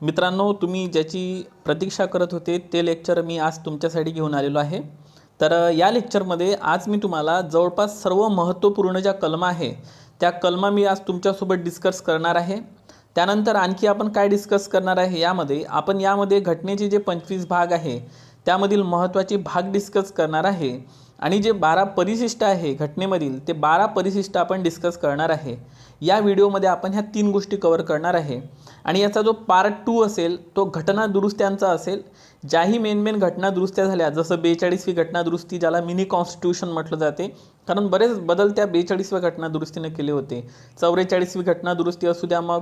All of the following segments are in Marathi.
मित्रांनो, तुम्ही ज्याची प्रतीक्षा करत होते ते लेक्चर मी आज तुमच्यासाठी घेऊन आलेलो आहे। तर या लेक्चरमध्ये आज मी तुम्हाला जवळपास सर्व महत्त्वपूर्ण ज्या कलमा आहे त्या कलमा मी आज तुमच्यासोबत डिस्कस करणार आहे। त्यानंतर आणखी आपण काय डिस्कस करणार आहे, यामध्ये घटनेचे जे 25 भाग आहे त्यामधील महत्त्वाचे भाग डिस्कस करणार आहे आणि जे 12 परिशिष्ट आहे घटनेमधील ते 12 परिशिष्ट आपण डिस्कस करणार आहे। या व्हिडिओमध्ये आपण ह्या 3 गोष्टी कव्हर करणार आहे आणि याचा जो पार्ट 2 असेल तो घटना दुरुस्त्यांचा असेल। ज्याही मेन घटना दुरुस्त्या झाल्या, जसं 42वी घटना दुरुस्ती ज्याला मिनी कॉन्स्टिट्यूशन म्हटलं जाते, कारण बरेच बदल त्या 42व्या घटना दुरुस्तीने केले होते। 44वी घटना दुरुस्ती असू द्या, मग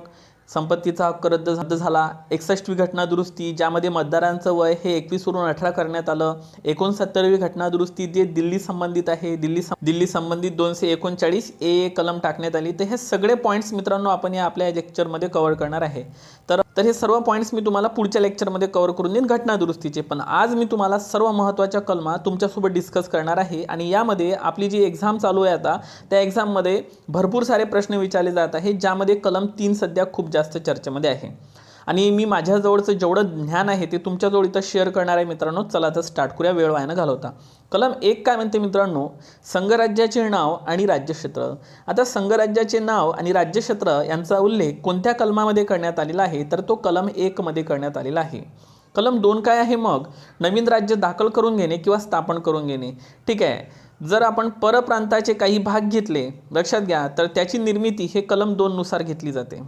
संपत्तीचा हक्क रद्द झाला। 61वी घटना दुरुस्ती ज्यामध्ये मतदारांचं वय हे 21 वरून 18 करण्यात आलं। 69वी घटना दुरुस्ती जे दिल्ली संबंधित आहे, दिल्ली संबंधित 239 ए कलम टाकण्यात आली। तर हे सगळे पॉईंट्स मित्रांनो आपण या आपल्या लेक्चरमध्ये कव्हर करणार आहे। तर हे सर्व पॉईंट्स मी तुम्हाला पुढच्या लेक्चरमध्ये कव्हर करून देईन घटना दुरुस्तीचे, पण आज मी तुम्हाला सर्व महत्त्वाच्या कलमा तुमच्यासोबत डिस्कस करणार आहे। आणि यामध्ये आपली जी एक्झाम चालू आहे आता, त्या एक्झाममध्ये भरपूर सारे प्रश्न विचारले जात आहेत, ज्यामध्ये कलम 3 सध्या खूप जास्त चर्चेमध्ये आहे आणि मी माझ्याजवळचं जेवढं ज्ञान आहे ते तुमच्याजवळ इथं शेअर करणार आहे। मित्रांनो चला तर स्टार्ट करूया वेळ वाया न घालवता। कलम 1 काय म्हणते मित्रांनो, संघराज्याचे नाव आणि राज्यक्षेत्र। आता संघराज्याचे नाव आणि राज्यक्षेत्र यांचा उल्लेख कोणत्या कलमामध्ये करण्यात आलेला आहे, तर तो कलम 1 मध्ये करण्यात आलेला आहे। कलम 2 काय आहे, मग नवीन राज्य दाखल करून घेणे किंवा स्थापन करून घेणे। ठीक आहे, जर आपण परप्रांताचे काही भाग घेतले, लक्षात घ्या, तर त्याची निर्मिती हे कलम 2 नुसार घेतली जाते।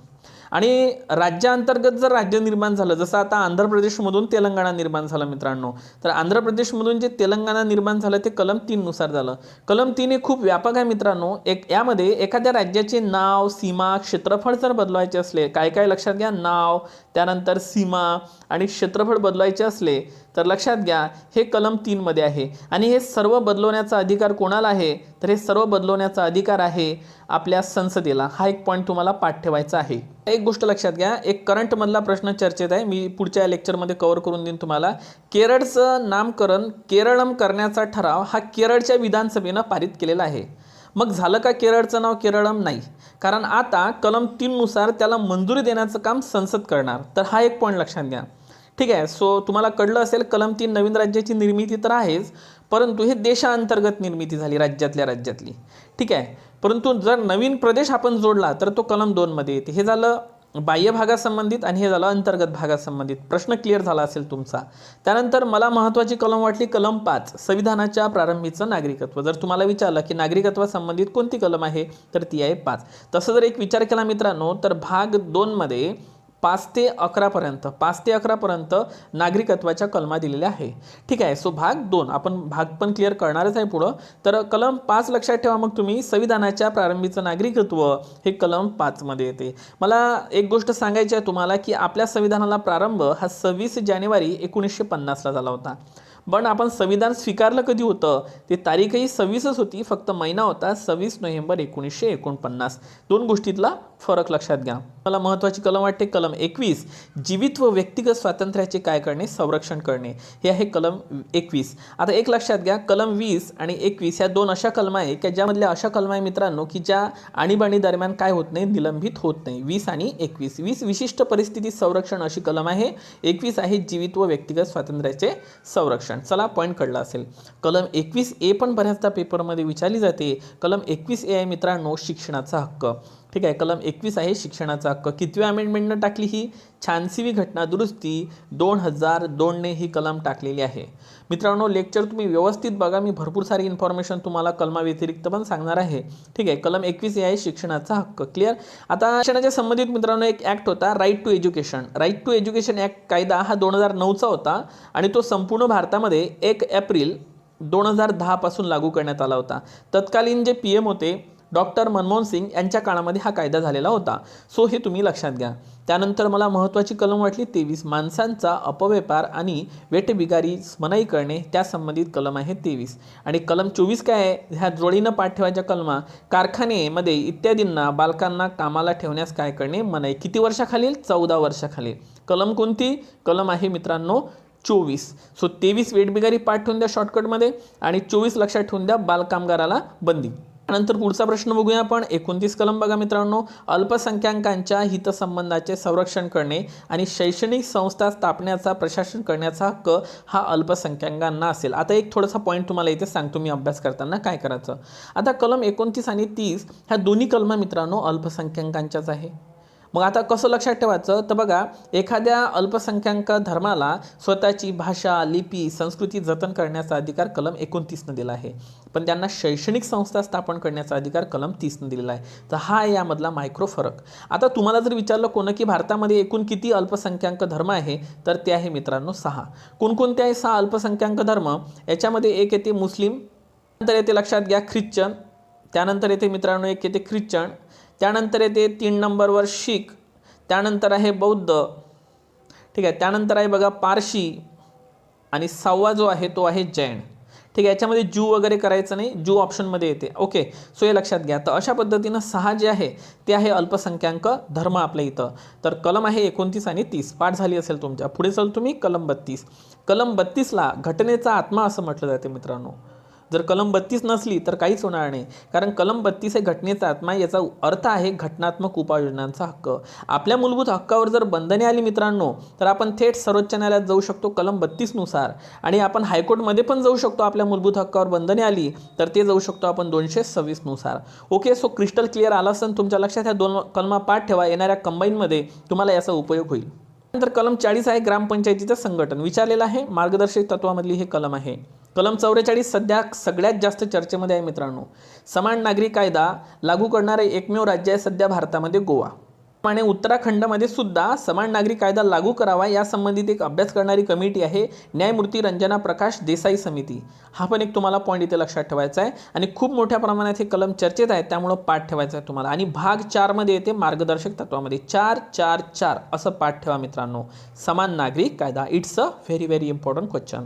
आणि राज्यांतर्गत जर राज्य निर्माण झालं, जसं आता आंध्र प्रदेशमधून तेलंगणा निर्माण झालं मित्रांनो, तर आंध्र प्रदेशमधून जे तेलंगणा निर्माण झालं ते कलम 3 नुसार झालं। कलम 3 हे खूप व्यापक आहे मित्रांनो। यामध्ये एखाद्या राज्याचे नाव, सीमा, क्षेत्रफळ जर बदलवायचे असले, काय लक्षात घ्या, नाव, त्यानंतर सीमा आणि क्षेत्रफळ बदलवायचे असले तर लक्षात घ्या हे कलम 3 मध्ये आहे। आणि हे सर्व बदलवण्याचा अधिकार कोणाला आहे, तर हे सर्व बदलवण्याचा अधिकार आहे आपल्या संसदेला। हा एक पॉईंट तुम्हाला पाठ ठेवायचा आहे। एक गोष्ट लक्षात घ्या, एक करंट मधला प्रश्न चर्चेत आहे, मी पुढच्या लेक्चरमध्ये कव्हर करून देईन तुम्हाला। केरळचं नामकरण केरळम करण्याचा ठराव हा केरळच्या विधानसभेनं पारित केलेला आहे। मग झालं का केरळचं नाव केरळम? नाही, कारण आता कलम 3 नुसार त्याला मंजुरी देण्याचं काम संसद करणार। तर हा एक पॉईंट लक्षात घ्या। ठीक आहे, सो तुम्हाला कळलं असेल कलम 3 नवीन राज्याची निर्मिती तर आहेच, परंतु हे देशांतर्गत निर्मिती झाली, राज्यातली। ठीक आहे, परंतु जर नवीन प्रदेश आपण जोडला तर तो कलम 2 मध्ये येते। हे झालं बाह्य भागासंबंधित आणि हे झालं अंतर्गत भागासंबंधित। प्रश्न क्लिअर झाला असेल तुमचा। त्यानंतर मला महत्त्वाची कलम वाटली कलम 5, संविधानाच्या प्रारंभीचं नागरिकत्व। जर तुम्हाला विचारलं की नागरिकत्वासंबंधित कोणती कलम आहे, तर ती आहे 5। तसं जर एक विचार केला मित्रांनो, तर भाग 2 मध्ये 5 ते 11 पर्यंत नागरिकत्वाच्या कलमा दिलेल्या आहे। ठीक आहे, सो भाग 2 आपण भाग पण क्लिअर करणारच आहे पुढं। तर कलम 5 लक्षात ठेवा मग तुम्ही, संविधानाच्या प्रारंभीचं नागरिकत्व हे कलम 5 मध्ये येते। मला एक गोष्ट सांगायची आहे तुम्हाला की आपल्या संविधानाला प्रारंभ हा 26 जानेवारी 1950 ला झाला होता। पण आपण संविधान स्वीकारलं कधी होतं, ते तारीखही 26च होती, फक्त महिना होता 26 नोव्हेंबर 1949। दोन गोष्टीतला फरक लक्षात घ्या। मला महत्त्वाची कलम वाटते कलम 21, जीवित व व्यक्तिगत स्वातंत्र्याचे काय करणे, संरक्षण करणे, हे आहे कलम 21। आता एक लक्षात घ्या, कलम 20 आणि 21 ह्या 2 अशा कलमा आहे की ज्यामधल्या अशा कलमा आहे मित्रांनो की ज्या आणीबाणी दरम्यान काय होत नाही, निलंबित होत नाही। 20 आणि 21, 20 विशिष्ट परिस्थितीत संरक्षण अशी कलम आहे, 21 आहे जीवित व व्यक्तिगत स्वातंत्र्याचे संरक्षण। चला पॉईंट कळला असेल। कलम 21A पण बऱ्याचदा पेपरमध्ये विचारली जाते। कलम 21A आहे मित्रांनो शिक्षणाचा हक्क। ठीक आहे, कलम 21 आहे शिक्षणाचा हक्क। कितव्या अमेंडमेंटनं टाकली ही? 86वी घटना दुरुस्ती 2002 ने ही कलम टाकलेली आहे। मित्रांनो लेक्चर तुम्ही व्यवस्थित बघा, मी भरपूर सारी इन्फॉर्मेशन तुम्हाला कलमा व्यतिरिक्त पण सांगणार आहे। ठीक आहे, कलम 21A आहे शिक्षणाचा हक्क। क्लिअर? आता शिक्षणाच्या संबंधित मित्रांनो एक ऍक्ट होता right to education. Right to education act कायदा हा 2009चा होता आणि तो संपूर्ण भारतामध्ये 1 एप्रिल 2010 पासून लागू करण्यात आला होता। तत्कालीन जे PM होते डॉक्टर मनमोहन सिंग यांच्या काळामध्ये हा कायदा झालेला होता। सो हे तुम्ही लक्षात घ्या। त्यानंतर मला महत्त्वाची कलम वाटली 23, माणसांचा अपव्यापार आणि वेठबिगारी मनाई करणे, त्या संबंधित कलम आहे 23। आणि कलम 24 काय आहे, ह्या जोडीनं पाठ ठेवायच्या कलमा, कारखानेमध्ये इत्यादींना बालकांना कामाला ठेवण्यास काय करणे, मनाई। किती वर्षाखालील? 14 वर्षाखालील। कलम कोणती? कलम आहे मित्रांनो 24। सो 23 वेठबिगारी पाठ ठेवून द्या शॉर्टकटमध्ये आणि 24 लक्षात ठेवून द्या बालकामगाराला बंदी। नंतर पुढचा प्रश्न बघूया आपण. 29 कलम बघा मित्रांनो, अल्पसंख्याकांच्या हितसंबंधाचे संरक्षण करणे आणि शैक्षणिक संस्था स्थापण्याचा प्रशासन करण्याचा हक्क हा अल्पसंख्याकांना असेल. आता एक थोडासा पॉईंट तुम्हाला इथे सांगतो मी अभ्यास करताना काय करायचं. आता कलम 29 आणि 30 ह्या दोन्ही कलम मित्रांनो अल्पसंख्याकांच्याच आहे. मग आता कसं लक्षात ठेवायचं तर बघा, एखाद्या अल्पसंख्याक धर्माला स्वतःची भाषा, लिपी, संस्कृती जतन करण्याचा अधिकार कलम 29 दिला आहे, पण त्यांना शैक्षणिक संस्था स्थापन करण्याचा अधिकार कलम 30 दिलेला आहे. तर हा आहे यामधला मायक्रो फरक. आता तुम्हाला जर विचारलं कोण की भारतामध्ये एकूण किती अल्पसंख्याक धर्म आहे, तर ते आहे मित्रांनो 6. कोणकोणते आहे 6 अल्पसंख्याक धर्म? याच्यामध्ये एक येते मुस्लिम, त्यानंतर येते लक्षात घ्या ख्रिश्चन, त्यानंतर येते मित्रांनो एक येते ख्रिश्चन, त्यानंतर येते 3 नंबरवर शीख, त्यानंतर आहे बौद्ध, ठीक आहे, त्यानंतर आहे बघा पारशी, आणि 6वा जो आहे तो आहे जैन. ठीक आहे, याच्यामध्ये ज्यू वगैरे करायचं नाही, ज्यू ऑप्शनमध्ये येते. ओके, सो हे लक्षात घ्या. तर अशा पद्धतीनं 6 जे आहे ते आहे अल्पसंख्याक धर्म आपल्या इथं. तर कलम आहे 29 आणि 30 पाठ झाली असेल तुमच्या. पुढे चल तुम्ही कलम 32. कलम 32ला घटनेचा आत्मा असं म्हटलं जाते मित्रांनो. जर कलम 32 नसली तर काहीच होणार नाही, कारण कलम 32 हे घटनेचा आत्मा. याचा अर्थ आहे घटनात्मक उपाययोजनांचा हक्क. आपल्या मूलभूत हक्कावर जर बंधने आली मित्रांनो, तर आपण थेट सर्वोच्च न्यायालयात जाऊ शकतो कलम 32 नुसार, आणि आपण हायकोर्टमध्ये पण जाऊ शकतो. आपल्या मूलभूत हक्कावर बंधने आली तर ते जाऊ शकतो आपण 226 नुसार. ओके, सो क्रिस्टल क्लिअर आला असेल तुमच्या लक्षात. ह्या 2 कलमा पाठ ठेवा, येणाऱ्या कंबाईनमध्ये तुम्हाला याचा उपयोग होईल. नंतर कलम 40 आहे ग्रामपंचायतीचं संघटन. विचारलेलं आहे, मार्गदर्शक तत्वामधली हे कलम आहे. कलम 44 सध्या सगळ्यात जास्त चर्चेमध्ये आहे मित्रांनो. समान नागरी कायदा लागू करणारे एकमेव राज्य आहे सध्या भारतामध्ये गोवा. आणि उत्तराखंडमध्ये सुद्धा समान नागरी कायदा लागू करावा यासंबंधित एक अभ्यास करणारी कमिटी आहे, न्यायमूर्ती रंजना प्रकाश देसाई समिती. हा पण एक तुम्हाला पॉईंट इथे लक्षात ठेवायचा आहे. आणि खूप मोठ्या प्रमाणात हे कलम चर्चेत आहे, त्यामुळं पाठ ठेवायचा आहे तुम्हाला. आणि भाग 4 मध्ये येते मार्गदर्शक तत्वामध्ये 444 असं पाठ ठेवा मित्रांनो. समान नागरी कायदा, it's a very very important question.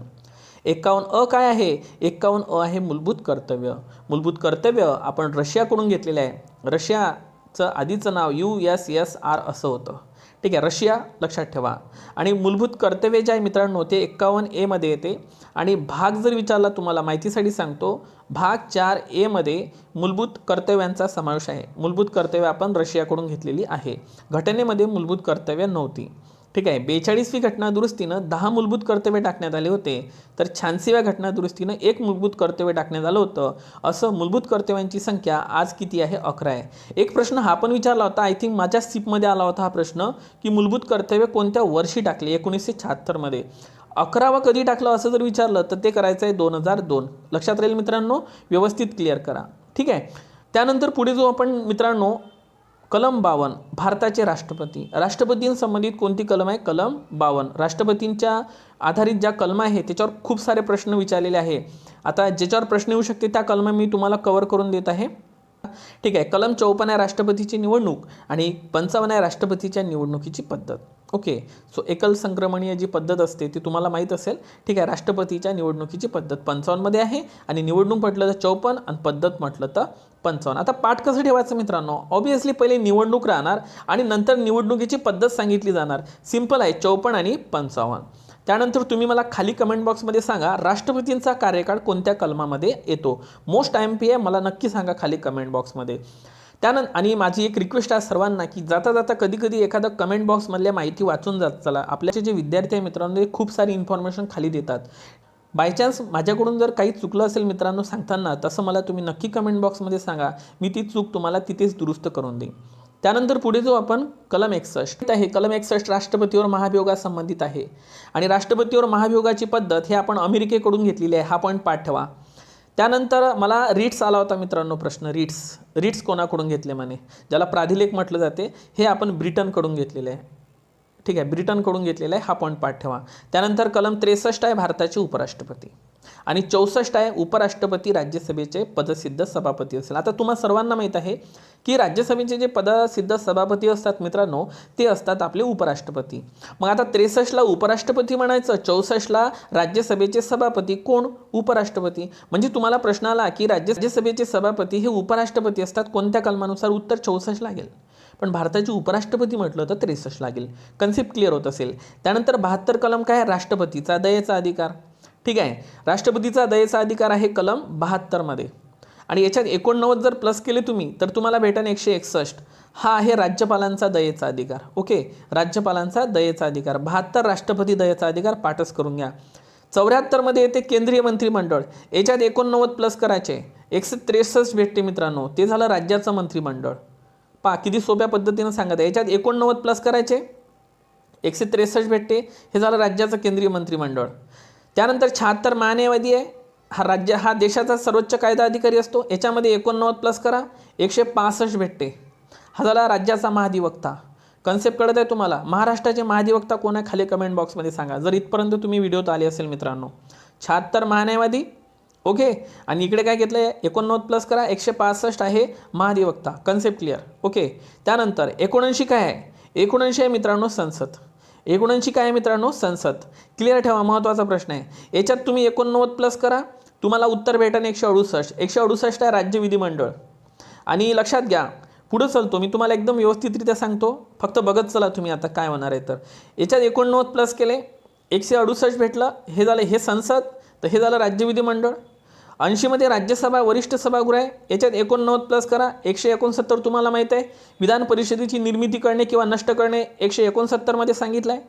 51 काय आहे? 51 आहे मूलभूत कर्तव्य. मूलभूत कर्तव्य आपण रशियाकडून घेतलेलं आहे. रशियाचं आधीचं नाव USSR असं होतं. ठीक आहे, रशिया लक्षात ठेवा. आणि मूलभूत कर्तव्य जे आहे मित्रांनो ते 51A मध्ये येते. आणि भाग जर विचारला तुम्हाला माहितीसाठी सांगतो, भाग 4A मध्ये मूलभूत कर्तव्यांचा समावेश आहे. मूलभूत कर्तव्य आपण रशियाकडून घेतलेली आहे. घटनेमध्ये मूलभूत कर्तव्य नव्हती. ठीक आहे, 42वी घटना दुरुस्तीनं 10 मूलभूत कर्तव्य टाकण्यात आले होते, तर 86व्या घटना दुरुस्तीनं 1 मूलभूत कर्तव्य टाकण्यात आलं होतं. असं मूलभूत कर्तव्यांची संख्या आज किती आहे? 11 आहे. एक प्रश्न हा पण विचारला होता, आय थिंक माझ्या सिपमध्ये आला होता हा प्रश्न, की मूलभूत कर्तव्य कोणत्या वर्षी टाकले? 1976 मध्ये. 11वा कधी टाकलं असं जर विचारलं तर ते करायचं आहे 2002. लक्षात राहील मित्रांनो, व्यवस्थित क्लिअर करा. ठीक आहे, त्यानंतर पुढे जो आपण मित्रांनो कलम 52 भारताचे राष्ट्रपती. राष्ट्रपतींसंबंधित कोणती कलम आहे? कलम 52. राष्ट्रपतींच्या आधारित ज्या कलम आहे त्याच्यावर खूप सारे प्रश्न विचारलेले आहे. आता ज्याच्यावर प्रश्न येऊ शकते त्या कलम मी तुम्हाला कव्हर करून देत आहे. ठीक आहे, कलम 54 आहे राष्ट्रपतीची निवडणूक, आणि 55 आहे राष्ट्रपतीच्या निवडणुकीची पद्धत. ओके, सो एकल संक्रमणीय जी पद्धत असते ती तुम्हाला माहीत असेल. ठीक आहे, राष्ट्रपतीच्या निवडणुकीची पद्धत 55 मध्ये आहे, आणि निवडणूक म्हटलं तर 54 आणि पद्धत म्हटलं तर 55. आता पाठ कसं ठेवायचं मित्रांनो? ऑब्विसली पहिले निवडणूक राहणार आणि नंतर निवडणुकीची पद्धत सांगितली जाणार. सिंपल आहे, 54 आणि 55. त्यानंतर तुम्ही मला खाली कमेंट बॉक्समध्ये सांगा राष्ट्रपतींचा कार्यकाळ कोणत्या कलमामध्ये येतो. मोस्ट IMP आहे, मला नक्की सांगा खाली कमेंट बॉक्समध्ये. त्यानंतर आणि माझी एक रिक्वेस्ट आहे सर्वांना, की जाता जाता कधी कधी एखादं कमेंट बॉक्समधल्या माहिती वाचून जात चला. आपल्याचे जे विद्यार्थी आहे मित्रांनो ते खूप सारी इन्फॉर्मेशन खाली देतात. बायचान्स माझ्याकडून जर काही चुकलं असेल मित्रांनो सांगताना, तसं मला तुम्ही नक्की कमेंट बॉक्समध्ये सांगा. मी ती चूक तुम्हाला तिथेच दुरुस्त करून देईन. त्यानंतर पुढे जो आपण कलम 61 आहे, कलम 61 राष्ट्रपतीवर महाभियोगासंबंधित आहे. आणि राष्ट्रपतीवर महाभियोगाची पद्धत हे आपण अमेरिकेकडून घेतलेली आहे. हा पॉईंट पाठ ठेवा. त्यानंतर मला रिट्स आला होता मित्रांनो प्रश्न. रिट्स कोणाकडून घेतले म्हणे? ज्याला प्राधिलेख म्हटलं जाते, हे आपण ब्रिटनकडून घेतलेले आहे. ठीक आहे, ब्रिटनकडून घेतलेला आहे. हा पॉईंट पाठ ठेवा. त्यानंतर कलम 63 आहे भारताचे उपराष्ट्रपती, आणि 64 आहे उपराष्ट्रपती राज्यसभेचे पदसिद्ध सभापती असेल. आता तुम्हा सर्वांना माहीत आहे की राज्यसभेचे जे पदसिद्ध सभापती असतात मित्रांनो ते असतात आपले उपराष्ट्रपती. मग आता 63ला उपराष्ट्रपती म्हणायचं, 64ला राज्यसभेचे सभापती कोण? उपराष्ट्रपती. म्हणजे तुम्हाला प्रश्न आला की राज्यसभेचे सभापती हे उपराष्ट्रपती असतात कोणत्या कलमानुसार? उत्तर 64 लागेल. पण भारताचे उपराष्ट्रपती म्हटलं तर 63 लागेल. कन्सेप्ट क्लिअर होत असेल. त्यानंतर 72 कलम काय? राष्ट्रपतीचा दयेचा अधिकार. ठीक आहे, राष्ट्रपतीचा दयेचा अधिकार आहे कलम 72 मध्ये. आणि याच्यात 89 जर प्लस केले तुम्ही तर तुम्हाला भेटेल 161. हा आहे राज्यपालांचा दयेचा अधिकार. ओके, राज्यपालांचा दयेचा अधिकार. 72 राष्ट्रपती दयेचा अधिकार. पाठच करून घ्या. 74 मध्ये येते केंद्रीय मंत्रिमंडळ. याच्यात 89 प्लस करायचे 163 भेटते मित्रांनो, ते झालं राज्याचं मंत्रिमंडळ. पहा किती सोप्या पद्धतीनं सांगत आहे. याच्यात 89 प्लस करायचे 163 भेटते, हे झालं राज्याचं केंद्रीय मंत्रिमंडळ. त्यानंतर 76 महान्यायवादी आहे. हा देशाचा सर्वोच्च कायदा अधिकारी असतो. याच्यामध्ये 89 प्लस करा 165 भेटते, हा झाला राज्याचा महाधिवक्ता. कन्सेप्ट कळत आहे तुम्हाला? महाराष्ट्राचे महाधिवक्ता कोण आहे खाली कमेंट बॉक्समध्ये सांगा, जर इथपर्यंत तुम्ही व्हिडिओत आले असेल मित्रांनो. 76 महान्यायवादी. ओके, आणि इकडे काय घेतलं आहे 89 प्लस करा 165 आहे महाधिवक्ता. Concept clear? ओके. त्यानंतर 79 काय आहे? 79 आहे मित्रांनो संसद. 79 काय आहे मित्रांनो? संसद. क्लिअर ठेवा, महत्त्वाचा प्रश्न आहे. याच्यात तुम्ही 89 प्लस करा, तुम्हाला उत्तर भेटेल 168. 168 आहे राज्य विधिमंडळ. आणि लक्षात घ्या, पुढं चालतो मी तुम्हाला एकदम व्यवस्थितरित्या सांगतो, फक्त बघत चला तुम्ही आता काय होणार आहे. तर याच्यात 89 प्लस केले 168 भेटलं, हे झालं हे संसद, तर हे झालं राज्य विधिमंडळ. 80 मध्ये राज्यसभा वरिष्ठ सभागृह आहे. याच्यात 89 प्लस करा 169. तुम्हाला माहीत आहे विधान परिषदेची निर्मिती करणे किंवा नष्ट करणे 169 मध्ये सांगितलं आहे.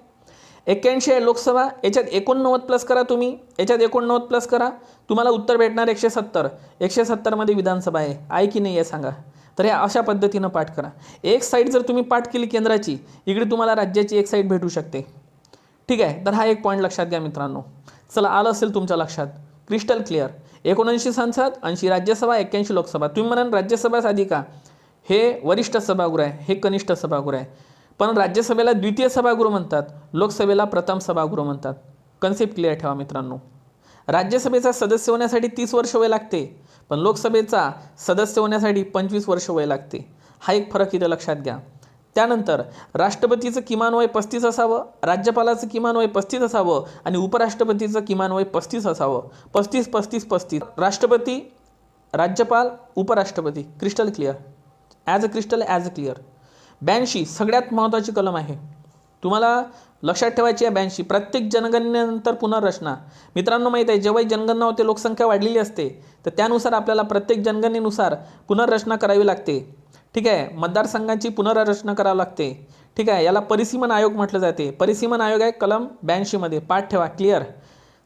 81 आहे लोकसभा. याच्यात 89 प्लस करा तुम्ही, याच्यात 89 प्लस करा, तुम्हाला उत्तर भेटणार 170. 170 मध्ये विधानसभा आहे की नाही आहे सांगा. तर हे अशा पद्धतीनं पाठ करा. एक साईड जर तुम्ही पाठ केली केंद्राची, इकडे तुम्हाला राज्याची एक साईड भेटू शकते. ठीक आहे, तर हा एक पॉईंट लक्षात घ्या मित्रांनो. चला, आलं असेल तुमच्या लक्षात? Crystal clear. 79 संसद, 80 राज्यसभा, 81 लोकसभा. तुम्ही म्हणाल राज्यसभाच आधी का? हे वरिष्ठ सभागृह आहे, हे कनिष्ठ सभागृह आहे. पण राज्यसभेला द्वितीय सभागृह म्हणतात, लोकसभेला प्रथम सभागृह म्हणतात. कन्सेप्ट क्लिअर ठेवा मित्रांनो. राज्यसभेचा सदस्य होण्यासाठी 30 वर्ष वय लागते, पण लोकसभेचा सदस्य होण्यासाठी 25 वर्ष वय लागते. हा एक फरक इथं लक्षात घ्या. त्यानंतर राष्ट्रपतीचं किमान वय 35 असावं, राज्यपालाचं किमान वय 35 असावं आणि उपराष्ट्रपतीचं किमान वय 35 असावं. 35 35 35. राष्ट्रपती, राज्यपाल, उपराष्ट्रपती. Crystal clear? As a crystal, as a clear. 82 सगळ्यात महत्त्वाची कलम आहे, तुम्हाला लक्षात ठेवायची आहे. 82 प्रत्येक जनगणनेनंतर पुनर्रचना. मित्रांनो माहीत आहे, जेव्हाही जनगणना होते लोकसंख्या वाढलेली असते, तर त्यानुसार आपल्याला प्रत्येक जनगणनेनुसार पुनर्रचना करावी लागते. ठीक आहे, मतदारसंघांची पुनर्रचना करावी लागते. ठीक आहे, याला परिसीमन आयोग म्हटलं जाते. परिसीमन आयोग आहे कलम 82 मध्ये. पाठ ठेवा. क्लिअर?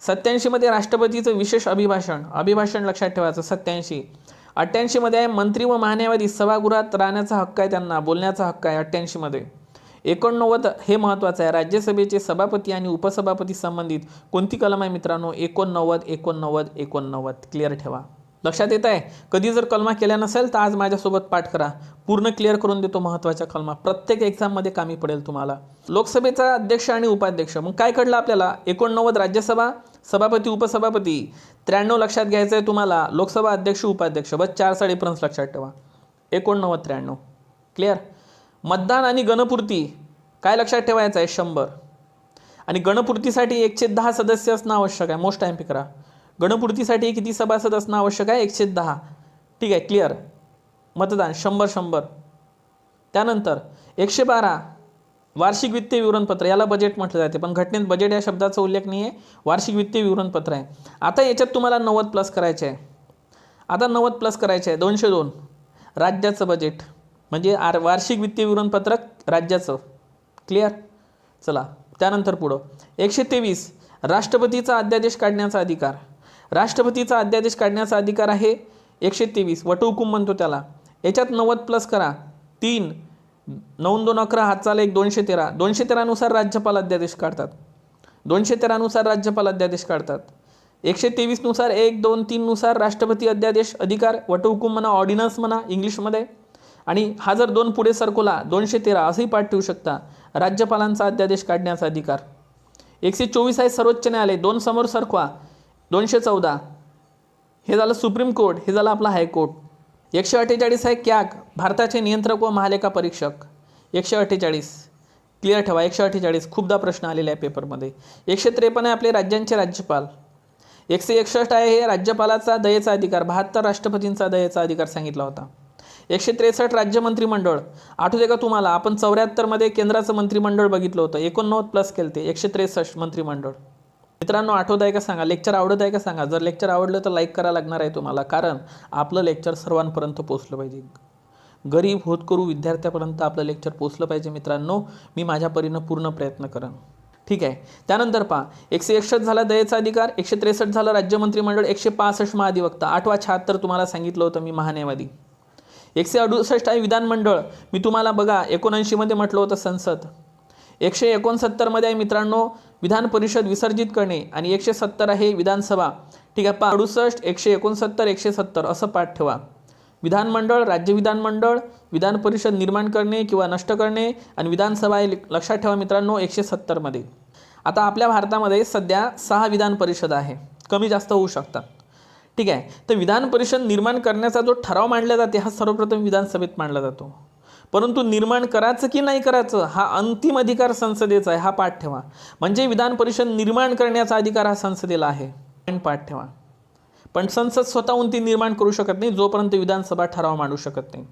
87 मध्ये राष्ट्रपतीचं विशेष अभिभाषण लक्षात ठेवायचं. 87. 88 मध्ये आहे मंत्री व महान्यायवादी सभागृहात राहण्याचा हक्क आहे, त्यांना बोलण्याचा हक्क आहे 88 मध्ये. 89 हे महत्त्वाचं आहे, राज्यसभेचे सभापती आणि उपसभापती संबंधित कोणती कलम आहे मित्रांनो? 89 89 89. क्लिअर ठेवा. लक्षात येत आहे? कधी जर कलमा केल्या नसेल तर आज माझ्यासोबत पाठ करा, पूर्ण क्लिअर करून देतो महत्त्वाच्या कलमा. प्रत्येक एक्झाममध्ये कामी पडेल तुम्हाला. लोकसभेचा अध्यक्ष आणि उपाध्यक्ष. मग काय कळलं आपल्याला? 89 राज्यसभा, सभापती, उपसभापती. 93 लक्षात घ्यायचं आहे तुम्हाला, लोकसभा अध्यक्ष, उपाध्यक्ष. बस 4 साडेपर्यंत लक्षात ठेवा. 89 93. क्लिअर? मतदान आणि गणपूर्ती काय लक्षात ठेवायचं आहे? 100. आणि गणपूर्तीसाठी 110 सदस्य असणं आवश्यक आहे. मोस्ट टाइम करा. गणपूर्तीसाठी किती सभासद असणं आवश्यक आहे? 110. ठीक आहे, क्लिअर. मतदान 100. त्यानंतर 112 वार्षिक वित्तीय विवरणपत्र, याला बजेट म्हटलं जाते, पण घटनेत बजेट या शब्दाचा उल्लेख नाही आहे, वार्षिक वित्तीय विवरणपत्र आहे. आता याच्यात तुम्हाला 90 प्लस करायचे आहे. आता 90 प्लस करायचे आहे. 202 राज्याचं बजेट म्हणजे वार्षिक वित्तीय विवरणपत्रक राज्याचं. क्लिअर? चला, त्यानंतर पुढं 123 राष्ट्रपतीचा अध्यादेश काढण्याचा अधिकार. राष्ट्रपतीचा अध्यादेश काढण्याचा अधिकार आहे 123, वटहुकूम म्हणतो त्याला. याच्यात 90 प्लस करा. 3 9 2 11 हातचा लेख 213. 213 नुसार राज्यपाल अध्यादेश काढतात. 213 नुसार राज्यपाल अध्यादेश काढतात. 123 नुसार 1 2 3 नुसार राष्ट्रपती अध्यादेश अधिकार, वटहुकूम म्हणा, ऑर्डिनन्स म्हणा इंग्लिशमध्ये. आणि हा जर 2 पुढे सरकवला 213 असंही पाठ ठेवू शकता. राज्यपालांचा अध्यादेश काढण्याचा अधिकार. 124 आहे सर्वोच्च न्यायालय. 2 समोर सरकवा. 214 हे झालं सुप्रीम कोर्ट, हे झालं आपला हायकोर्ट. 148 आहे कॅग, भारताचे नियंत्रक व महालेखा परीक्षक. 148 क्लिअर ठेवा. 148 खूपदा प्रश्न आलेला आहे पेपरमध्ये. 153 आहे आपले राज्यांचे राज्यपाल. 161 आहे हे राज्यपालाचा दयेचा अधिकार. 72 राष्ट्रपतींचा दयेचा अधिकार सांगितला होता. 163 राज्य मंत्रिमंडळ. आठवते का तुम्हाला? आपण 74 मध्ये केंद्राचं मंत्रिमंडळ बघितलं होतं. 89 प्लस केलं ते 163 मंत्रिमंडळ. मित्रांनो आठवत आहे का सांगा, लेक्चर आवडत आहे का सांगा. जर लेक्चर आवडलं तर लाईक करायला लागणार आहे तुम्हाला, कारण आपलं लेक्चर सर्वांपर्यंत पोहोचलं पाहिजे. गरीब होतकरू विद्यार्थ्यापर्यंत आपलं लेक्चर पोहोचलं पाहिजे मित्रांनो. मी माझ्या परीनं पूर्ण प्रयत्न करेन. ठीक आहे. त्यानंतर पहा, 161 झाला दयेचा अधिकार, 163 झालं राज्य मंत्रिमंडळ, 165 महाधिवक्ता, 8वा 76 तुम्हाला सांगितलं होतं मी महान्यायवादी. 168 आहे विधानमंडळ, मी तुम्हाला बघा 79 मध्ये म्हटलं होतं संसद. 169 आहे मित्रांनो विधान परिषद विसर्जित करणे, आणि 170 आहे विधानसभा. ठीक आहे. 68, 169, 170 असं पाठ ठेवा. विधानमंडळ, राज्य विधानमंडळ, विधान परिषद निर्माण करणे किंवा नष्ट करणे, आणि विधानसभा हे लक्षात ठेवा मित्रांनो 170 मध्ये. आता आपल्या भारतामध्ये सध्या 6 विधान परिषद आहे, कमी जास्त होऊ शकतात. ठीक आहे. तर विधान परिषद निर्माण करण्याचा जो ठराव मांडला जाते हा सर्वप्रथम विधानसभेत मांडला जातो, परंतु निर्माण करायचं की नाही करायचं हा अंतिम अधिकार संसदेचा आहे, हा पाठ ठेवा. म्हणजे विधान परिषद निर्माण करण्याचा अधिकार हा संसदेला आहे, पाठ ठेवा. पण संसद स्वतःहून ती निर्माण करू शकत नाही जोपर्यंत विधानसभा ठराव मांडू शकत नाही.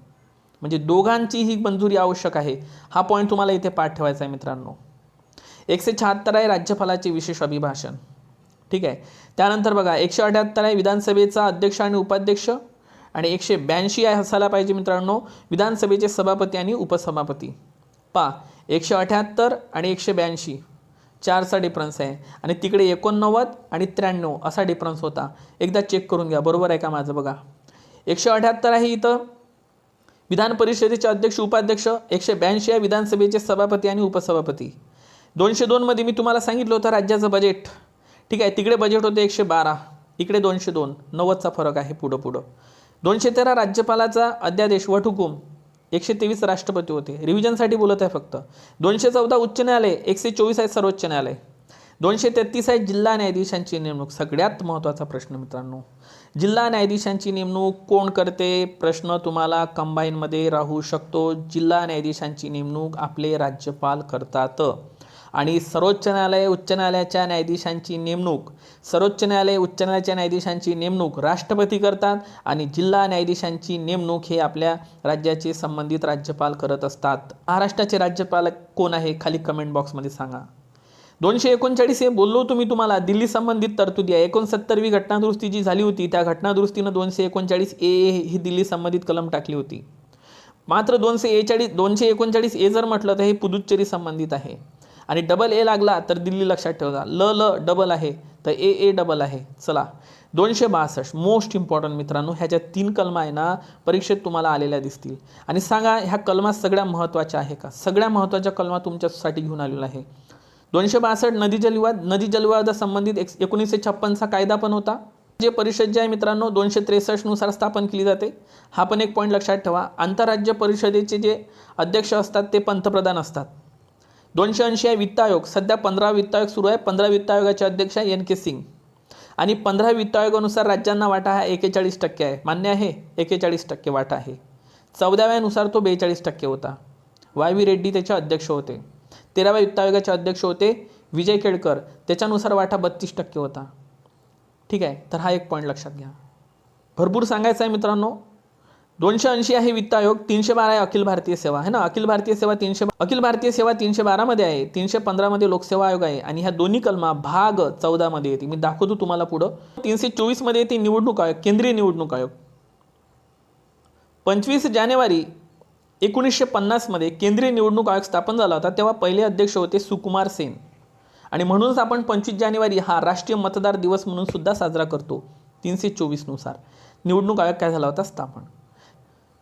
म्हणजे दोघांचीही मंजुरी आवश्यक आहे, हा पॉईंट तुम्हाला इथे पाठ ठेवायचा आहे मित्रांनो. 176 आहे राज्यपालाचे विशेष अभिभाषण. ठीक आहे. त्यानंतर बघा 178 आहे विधानसभेचा अध्यक्ष आणि उपाध्यक्ष, आणि 182 आहे असायला पाहिजे मित्रांनो विधानसभेचे सभापती आणि उपसभापती. 178 आणि 182 4चा डिफरन्स आहे, आणि तिकडे 89 आणि 93 असा डिफरन्स होता. एकदा चेक करून घ्या बरोबर आहे का माझं. बघा 178 आहे इथं विधान परिषदेचे अध्यक्ष उपाध्यक्ष, 182 आहे विधानसभेचे सभापती आणि उपसभापती. 202 मध्ये मी तुम्हाला सांगितलं होतं राज्याचं बजेट. ठीक आहे. तिकडे बजेट होते 112, इकडे 202, 90चा फरक आहे पुढं. 213 राज्यपालाचा अध्यादेश वटहुकूम, 123 राष्ट्रपती होते. रिव्हिजनसाठी बोलत आहे फक्त. 214 उच्च न्यायालय, 124 आहे सर्वोच्च न्यायालय. 233 आहे जिल्हा न्यायाधीशांची नेमणूक. सगळ्यात महत्त्वाचा प्रश्न मित्रांनो, जिल्हा न्यायाधीशांची नेमणूक कोण करते, प्रश्न तुम्हाला कंबाईनमध्ये राहू शकतो. जिल्हा न्यायाधीशांची नेमणूक आपले राज्यपाल करतात, आणि सर्वोच्च न्यायालय उच्च न्यायालयाच्या न्यायाधीशांची नेमणूक, सर्वोच्च न्यायालय उच्च न्यायालयाच्या न्यायाधीशांची नेमणूक राष्ट्रपती करतात, आणि जिल्हा न्यायाधीशांची नेमणूक हे आपल्या राज्याचे संबंधित राज्यपाल करत असतात. महाराष्ट्राचे राज्यपाल कोण आहे खाली कमेंट बॉक्समध्ये सांगा. 239 हे बोललो तुम्ही तुम्हाला दिल्ली संबंधित तरतुदी आहे. 69वी घटनादुरुस्ती जी झाली होती त्या घटनादुरुस्तीनं 239A ही दिल्ली संबंधित कलम टाकली होती. मात्र 239 ए जर म्हटलं तर हे पुदुच्चेरी संबंधित आहे, आणि डबल ए लागला तर दिल्ली लक्षात ठेवा. ल डबल आहे तर ए डबल आहे. चला 262 मोस्ट इम्पॉर्टंट मित्रांनो, ह्याच्या 3 कलमा आहे ना परीक्षेत तुम्हाला आलेल्या दिसतील, आणि सांगा ह्या कलमा सगळ्या महत्त्वाच्या आहे का. सगळ्या महत्त्वाच्या कलमा तुमच्यासाठी घेऊन आलेला आहे. 262 नदी जलविवाद संबंधित 1956चा कायदा पण होता. जे परिषद जे आहे मित्रांनो 263 नुसार स्थापन केली जाते. हा पण एक पॉईंट लक्षात ठेवा. आंतरराज्य परिषदेचे जे अध्यक्ष असतात ते पंतप्रधान असतात. 280 आहे वित्त आयोग. सध्या 15 वित्त आयोग सुरू आहे. 15 वित्त आयोगाचे अध्यक्ष आहे NK सिंग, आणि 15 वित्त आयोगानुसार राज्यांना वाटा हा 41% आहे. मान्य आहे, 41% वाटा आहे. 14व्या नुसार तो 42% होता. YV रेड्डी त्याचे अध्यक्ष होते. 13व्या वित्त आयोगाचे अध्यक्ष होते विजय केळकर, त्याच्यानुसार वाटा 32% होता. ठीक आहे. तर हा एक पॉईंट लक्षात घ्या. भरपूर सांगायचं आहे मित्रांनो. 280 आहे वित्त आयोग. 312 आहे अखिल भारतीय सेवा आहे ना. अखिल भारतीय सेवा 312 मध्ये आहे. 315 मध्ये लोकसेवा आयोग आहे, आणि ह्या दोन्ही कलमा भाग 14 मध्ये येते. मी दाखवतो तुम्हाला पुढं. 324 मध्ये येते निवडणूक आयोग, केंद्रीय निवडणूक आयोग. 25 जानेवारी 1950 मध्ये केंद्रीय निवडणूक आयोग स्थापन झाला होता. तेव्हा पहिले अध्यक्ष होते सुकुमार सेन, आणि म्हणूनच आपण 25 जानेवारी हा राष्ट्रीय मतदार दिवस म्हणून सुद्धा साजरा करतो. 324 नुसार निवडणूक आयोग काय झाला होता स्थापन.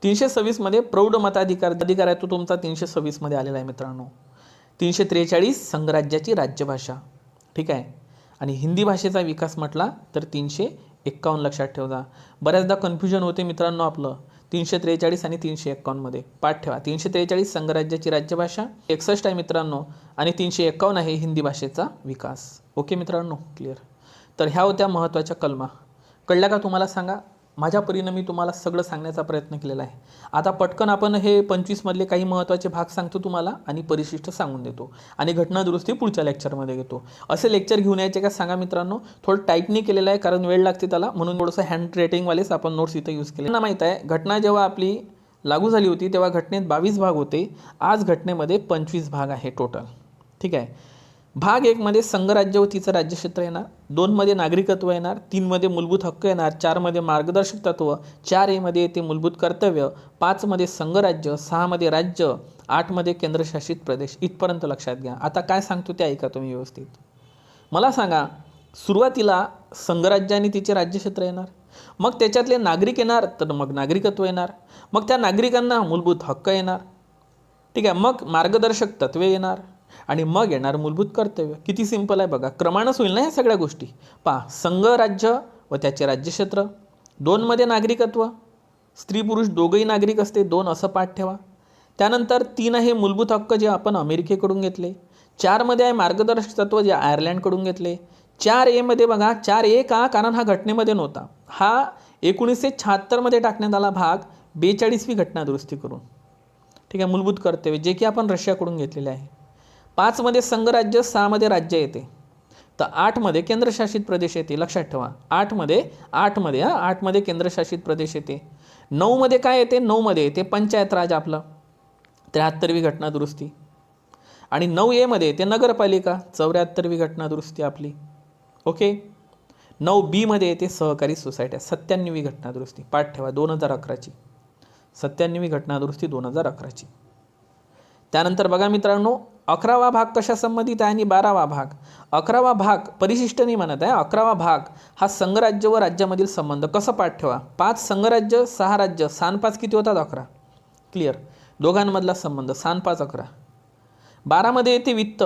326 मध्ये प्रौढ मताधिकार आहे, तो तुमचा 326 मध्ये आलेला आहे मित्रांनो. 343 संघराज्याची राज्यभाषा. ठीक आहे. आणि हिंदी भाषेचा विकास म्हटला तर 351 लक्षात ठेवा. बऱ्याचदा कन्फ्युजन होते मित्रांनो आपलं 343 आणि 351 मध्ये. पाठ ठेवा. 343 संघराज्याची राज्यभाषा, 61 आहे मित्रांनो, आणि 351 आहे हिंदी भाषेचा विकास. ओके मित्रांनो, क्लिअर. तर ह्या होत्या महत्त्वाच्या कलमा. कळल्या का तुम्हाला सांगा. माझ्या परीनं मी तुम्हाला सगळं सांगण्याचा प्रयत्न केलेला आहे. आता पटकन आपण हे 25 मधले काही महत्त्वाचे भाग सांगतो तुम्हाला, आणि परिशिष्ट सांगून देतो, आणि घटना दुरुस्ती पुढच्या लेक्चरमध्ये घेतो. असे लेक्चर घेऊन यायचे का सांगा मित्रांनो. थोडं टाईपनी केलेलं आहे कारण वेळ लागते त्याला, म्हणून थोडंसं हँड रायटिंगवालेच आपण नोट्स इथं यूज केले. त्यांना माहीत आहे घटना जेव्हा आपली लागू झाली होती तेव्हा घटनेत 22 भाग होते. आज घटनेमध्ये 25 भाग आहे टोटल. ठीक आहे. भाग 1 मध्ये संघराज्य व तिचं राज्यक्षेत्र येणार, 2 मध्ये नागरिकत्व येणार, 3 मध्ये मूलभूत हक्क येणार, 4 मध्ये मार्गदर्शक तत्व, 4A मध्ये येते मूलभूत कर्तव्य, 5 मध्ये संघराज्य, 6 मध्ये राज्य, 8 मध्ये केंद्रशासित प्रदेश. इथपर्यंत लक्षात घ्या. आता काय सांगतो ते ऐका तुम्ही व्यवस्थित. मला सांगा, सुरुवातीला संघराज्य आणि तिचे राज्यक्षेत्र येणार, मग त्याच्यातले नागरिक येणार, तर मग नागरिकत्व येणार, मग त्या नागरिकांना मूलभूत हक्क येणार, ठीक आहे, मग मार्गदर्शक तत्वे येणार आणि मग येणार मूलभूत कर्तव्य. किती सिंपल आहे बघा, क्रमानच होईल ना ह्या सगळ्या गोष्टी. पहा, संघ राज्य व त्याचे राज्यक्षेत्र, 2 मध्ये नागरिकत्व, स्त्री पुरुष दोघंही नागरिक असते, 2 असं पाठ ठेवा. त्यानंतर 3 आहे मूलभूत हक्क जे आपण अमेरिकेकडून घेतले, 4 मध्ये आहे मार्गदर्शक तत्व जे आयर्लंडकडून घेतले, 4A मध्ये बघा, 4A का, कारण हा घटनेमध्ये नव्हता, हा 1976 मध्ये टाकण्यात आला भाग 42वी घटना दुरुस्ती करून, ठीक आहे. मूलभूत कर्तव्य जे की आपण रशियाकडून घेतलेले आहे. 5 मध्ये संघराज्य, 6 मध्ये राज्य येते, तर 8 मध्ये केंद्रशासित प्रदेश येते. लक्षात ठेवा, 8 मध्ये केंद्रशासित प्रदेश येते. 9 मध्ये काय येते, 9 मध्ये येते पंचायत राज आपलं, 73वी घटना दुरुस्ती. आणि 9A मध्ये येते नगरपालिका, 74वी घटना दुरुस्ती आपली. ओके. 9B मध्ये येते सहकारी सोसायट्या, 97वी घटना दुरुस्ती. पाठ ठेवा, 2011ची 97वी घटना दुरुस्ती 2011ची. त्यानंतर बघा मित्रांनो, 11वा भाग कशा संबंधित आहे आणि 12वा भाग. 11वा भाग परिशिष्ट नाही म्हणत आहे, 11वा भाग हा संघराज्य व राज्यामधील संबंध. कसं पाठ ठेवा, 5 संघराज्य 6 राज्य, 6 5 किती होतात, 11. क्लिअर, दोघांमधला संबंध 6 5 11. 12 मध्ये येते वित्त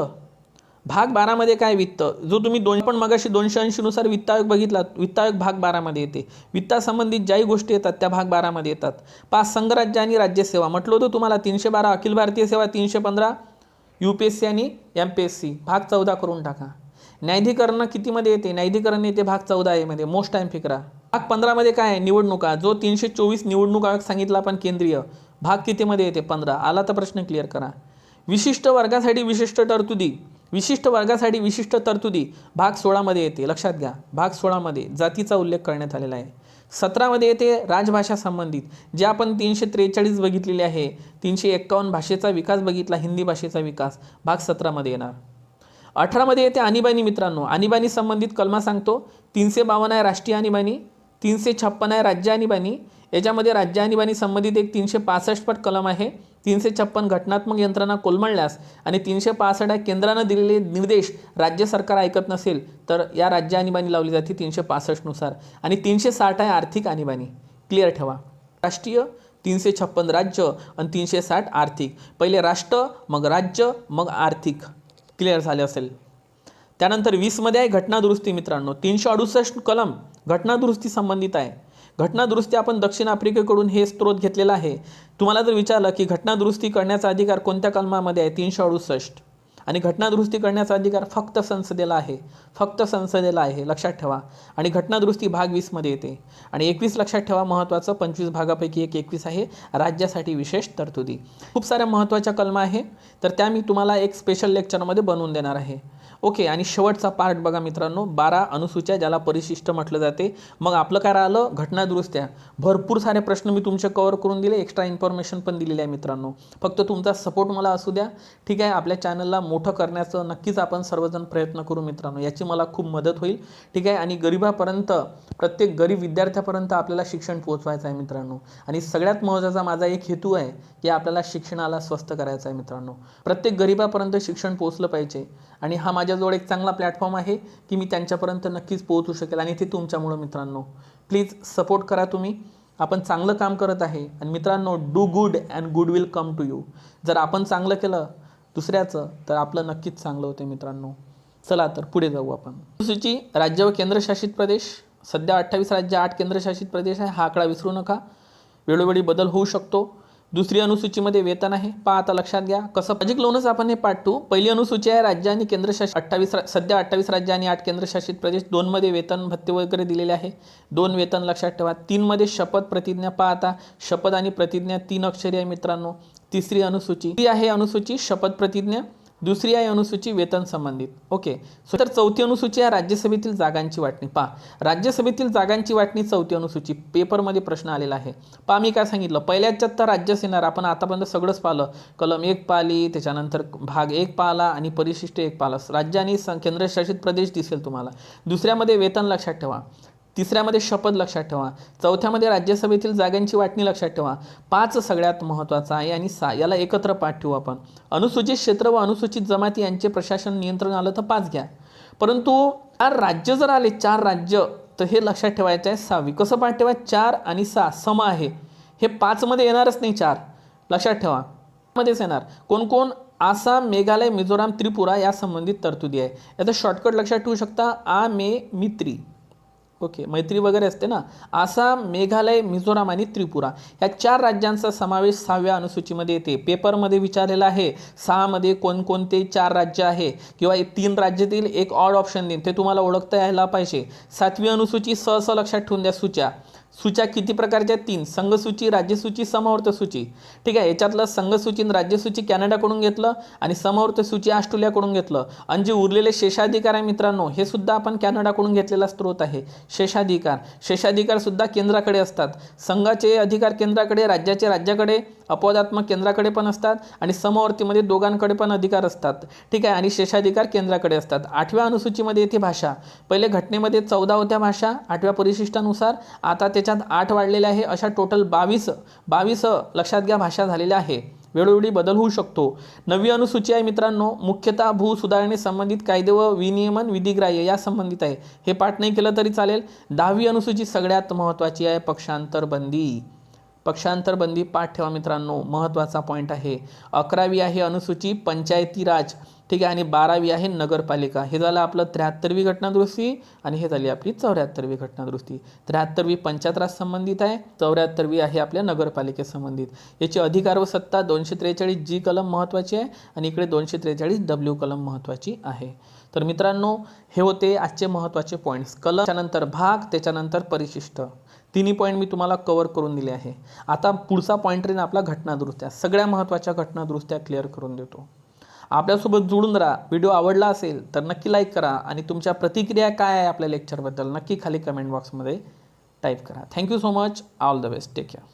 भाग, 12 मध्ये काय, वित्त, जो तुम्ही पण मगाशी 280 नुसार वित्त आयोग बघितला, वित्त आयोग भाग 12 मध्ये येते. वित्तासंबंधित ज्याही गोष्टी येतात त्या भाग 12 मध्ये येतात. 5 संघराज्य आणि राज्यसेवा, म्हटलं होतं तुम्हाला 312 अखिल भारतीय सेवा, 315 UPSC आणि MPSC, भाग 14 करून टाका. न्यायाधिकरण कितीमध्ये येते, न्यायाधिकरण येते भाग 14A मध्ये, मोस्ट टाइम फिकरा. भाग 15 मध्ये काय आहे, निवडणुका, जो 324 निवडणूक आयोग सांगितला आपण केंद्रीय, भाग कितीमध्ये येते, 15. आला तर प्रश्न क्लिअर करा. विशिष्ट वर्गासाठी विशिष्ट तरतुदी, विशिष्ट वर्गासाठी विशिष्ट तरतुदी भाग 16 मध्ये येते. लक्षात घ्या, भाग 16 मध्ये जातीचा उल्लेख करण्यात आलेला आहे. 17 मध्ये येते राजभाषा संबंधित, जे आपण 343 बघितलेले आहे. 351 भाषेचा विकास बघितला, हिंदी भाषेचा विकास, भाग 17 मध्ये येणार. 18 मध्ये येते आणीबाणी. मित्रांनो, आणीबाणी संबंधित कलमा सांगतो. 352 आहे राष्ट्रीय आणीबाणी, 356 आहे राज्य आणीबाणी. याच्यामध्ये राज्य आणीबाणी संबंधित एक 365 पट कलम आहे. 356 घटनात्मक यंत्रणा कोलमडल्यास आणि 365 आहे केंद्रानं दिलेले निर्देश राज्य सरकार ऐकत नसेल तर या राज्य आणीबाणी लावली जाते 365 नुसार. आणि 360 आहे आर्थिक आणीबाणी. क्लिअर ठेवा, राष्ट्रीय, 356 राज्य आणि 360 आर्थिक. पहिले राष्ट्र, मग राज्य, मग आर्थिक. क्लिअर झाले असेल. त्यानंतर 20 मध्ये आहे घटना दुरुस्ती. मित्रांनो, 368 कलम घटना दुरुस्ती संबंधित आहे. घटना दुरुस्ती आपण दक्षिण आफ्रिकेकडून हे स्त्रोत घेतलेला आहे. तुम्हाला जर विचारलं की घटना दुरुस्ती करण्याचा अधिकार कोणत्या कलमामध्ये आहे, 368. आणि घटना दुरुस्ती करण्याचा अधिकार फक्त संसदेला आहे, फक्त संसदेला आहे. लक्षात ठेवा. आणि घटना दुरुस्ती भाग 20 मध्ये येते. आणि 21 लक्षात ठेवा, महत्त्वाचं 25 भागापैकी एक 21 आहे राज्यासाठी विशेष तरतुदी. खूप साऱ्या महत्त्वाच्या कलमा आहे, तर त्या मी तुम्हाला एक स्पेशल लेक्चरमध्ये बनवून देणार आहे. ओके. आणि शेवटचा पार्ट बघा मित्रांनो, 12 अनुसूच्या, ज्याला परिशिष्ट म्हटलं जाते. मग आपलं काय राहिलं, घटना दुरुस्त्या. भरपूर सारे प्रश्न मी तुमचे कव्हर करून दिले, एक्स्ट्रा इन्फॉर्मेशन पण दिलेली आहे मित्रांनो. फक्त तुमचा सपोर्ट मला असू द्या, ठीक आहे. आपल्या चॅनलला मोठं करण्याचं नक्कीच आपण सर्वजण प्रयत्न करू मित्रांनो, याची मला खूप मदत होईल, ठीक आहे. आणि गरिबापर्यंत, प्रत्येक गरीब विद्यार्थ्यापर्यंत आपल्याला शिक्षण पोहोचवायचं आहे मित्रांनो. आणि सगळ्यात महत्त्वाचा माझा एक हेतू आहे की आपल्याला शिक्षणाला स्वस्त करायचं आहे मित्रांनो. प्रत्येक गरिबापर्यंत शिक्षण पोहोचलं पाहिजे. आणि हा माझ्याजवळ एक चांगला प्लॅटफॉर्म आहे की मी त्यांच्यापर्यंत नक्कीच पोहोचू शकेल. आणि ते तुमच्यामुळं मित्रांनो, प्लीज सपोर्ट करा तुम्ही. आपण चांगलं काम करत आहे. आणि मित्रांनो, do good and good will come to you. जर आपण चांगलं केलं दुसऱ्याचं तर आपलं नक्कीच चांगलं होतं मित्रांनो. चला तर पुढे जाऊ आपण. सूची राज्य व केंद्रशासित प्रदेश. सध्या 28 राज्य 8 केंद्रशासित प्रदेश आहे. हा आकडा विसरू नका, वेळोवेळी बदल होऊ शकतो. दुसरी अनुसूचीमध्ये वेतन आहे. पहा आता लक्षात घ्या कसं प्रोजेक्ट लोनच आपण हे पाठवू. पहिली अनुसूची आहे राज्य आणि केंद्रशासित 28, सध्या 28 राज्य आणि 8 केंद्रशासित प्रदेश. 2 मध्ये वेतन भत्ते वगैरे दिलेले आहे. 2 वेतन लक्षात ठेवा. 3 मध्ये शपथ प्रतिज्ञा. पहा आता शपथ आणि प्रतिज्ञा 3 अक्षरी आहे मित्रांनो. तिसरी अनुसूची ती आहे अनुसूची शपथ प्रतिज्ञा. दुसरी आहे अनुसूची वेतन संबंधित. ओके. सो तर चौथी अनुसूची आहे राज्यसभेतील जागांची वाटणी. पहा, राज्यसभेतील जागांची वाटणी चौथी अनुसूची पेपरमध्ये प्रश्न आलेला आहे. पहा मी काय सांगितलं, पहिल्या याच्यात तर राज्य सेना आपण आतापर्यंत सगळंच पाहिलं. कलम 1 पाहिली, त्याच्यानंतर भाग 1 पाहिला आणि परिशिष्ट 1 पाहिलं. राज्य आणि केंद्रशासित प्रदेश दिसेल तुम्हाला. दुसऱ्यामध्ये वेतन लक्षात ठेवा. तिसऱ्यामध्ये शपथ लक्षात ठेवा. चौथ्यामध्ये राज्यसभेतील जागांची वाटणी लक्षात ठेवा. 5 सगळ्यात महत्त्वाचा आहे आणि 6 याला एकत्र पाठ ठेवू आपण. अनुसूचित क्षेत्र व अनुसूचित जमाती यांचे प्रशासन नियंत्रण आलं तर 5 घ्या. परंतु 4 राज्य जर आले, 4 राज्य, तर हे लक्षात ठेवायचं आहे 6वी. कसं पाठ ठेवा, 4 आणि 6 सम आहे. हे 5 मध्ये येणारच नाही, 4 लक्षात ठेवा मध्येच येणार. कोण कोण? आसाम, मेघालय, मिझोराम, त्रिपुरा या संबंधित तरतुदी आहे. याचा शॉर्टकट लक्षात ठेवू शकता, मित्री. ओके, मैत्री वगैरे असते ना. आसाम, मेघालय, मिझोराम आणि त्रिपुरा ह्या 4 राज्यांचा समावेश 6व्या अनुसूचीमध्ये येते. पेपरमध्ये विचारलेला आहे 6 मध्ये कोणकोणते 4 राज्य आहे किंवा 3 राज्यातील एक ऑड ऑप्शन देईन, ते तुम्हाला ओळखता यायला पाहिजे. 7वी अनुसूची सहसा लक्षात ठेवून द्या. सूच्या किती प्रकारच्या? 3. संघसूची, राज्यसूची, समवर्त सूची. ठीक आहे, याच्यातलं संघसूची आणि राज्यसूची कॅनडाकडून घेतलं आणि समवर्त सूची ऑस्ट्रेलियाकडून घेतलं. आणि जे उरलेले शेषाधिकार आहे मित्रांनो, हे सुद्धा आपण कॅनडाकडून घेतलेला स्रोत आहे. शेषाधिकार सुद्धा केंद्राकडे असतात. संघाचे अधिकार केंद्राकडे, राज्याचे राज्याकडे, अपवादात्मक केंद्राकडे पण असतात आणि समवर्तीमध्ये दोघांकडे पण अधिकार असतात. ठीक आहे, आणि शेषाधिकार केंद्राकडे असतात. 8व्या अनुसूचीमध्ये येते भाषा. पहिले घटनेमध्ये 14 होत्या भाषा 8व्या परिशिष्टानुसार. आता त्याच्यात 8 वाढलेले आहे. अशा टोटल 22 लक्षात घ्या भाषा झालेल्या आहे. वेळोवेळी बदल होऊ शकतो. 9वी अनुसूची आहे मित्रांनो, मुख्यतः भू सुधारणे संबंधित कायदे व विनियमन विधिग्राह्य या संबंधित आहे. हे पाठ नाही केलं तरी चालेल. 10वी अनुसूची सगळ्यात महत्त्वाची आहे, पक्षांतर बंदी पाठ ठेवा मित्रांनो, महत्त्वाचा पॉईंट आहे. 11वी आहे अनुसूची पंचायती राज. ठीक आहे, आणि 12वी आहे नगरपालिका. हे झालं आपलं 73वी घटनादुरुस्ती आणि हे झाली आपली 74वी घटनादुरुस्ती. 73वी पंचायत राज संबंधित आहे, 74वी आहे आपल्या नगरपालिकेसंबंधित. याची अधिकार व सत्ता 243 जी कलम महत्त्वाची आहे आणि इकडे 243 डब्ल्यू कलम महत्त्वाची आहे. तर मित्रांनो, हे होते आजचे महत्त्वाचे पॉईंट्स. कलमच्या नंतर भाग, त्याच्यानंतर परिशिष्ट, तिन्ही पॉईंट मी तुम्हाला कव्हर करून दिले आहे. आता पुढचा पॉईंट राहील आपला घटनादुरुस्त्या. सगळ्या महत्त्वाच्या घटनादुरुस्त्या क्लिअर करून देतो. आपल्यासोबत जोडून राहा. व्हिडिओ आवडला असेल तर नक्की लाईक करा आणि तुमच्या प्रतिक्रिया काय आहे आपल्या लेक्चरबद्दल नक्की खाली कमेंट बॉक्समध्ये टाईप करा. Thank you so much. All the best. Take care.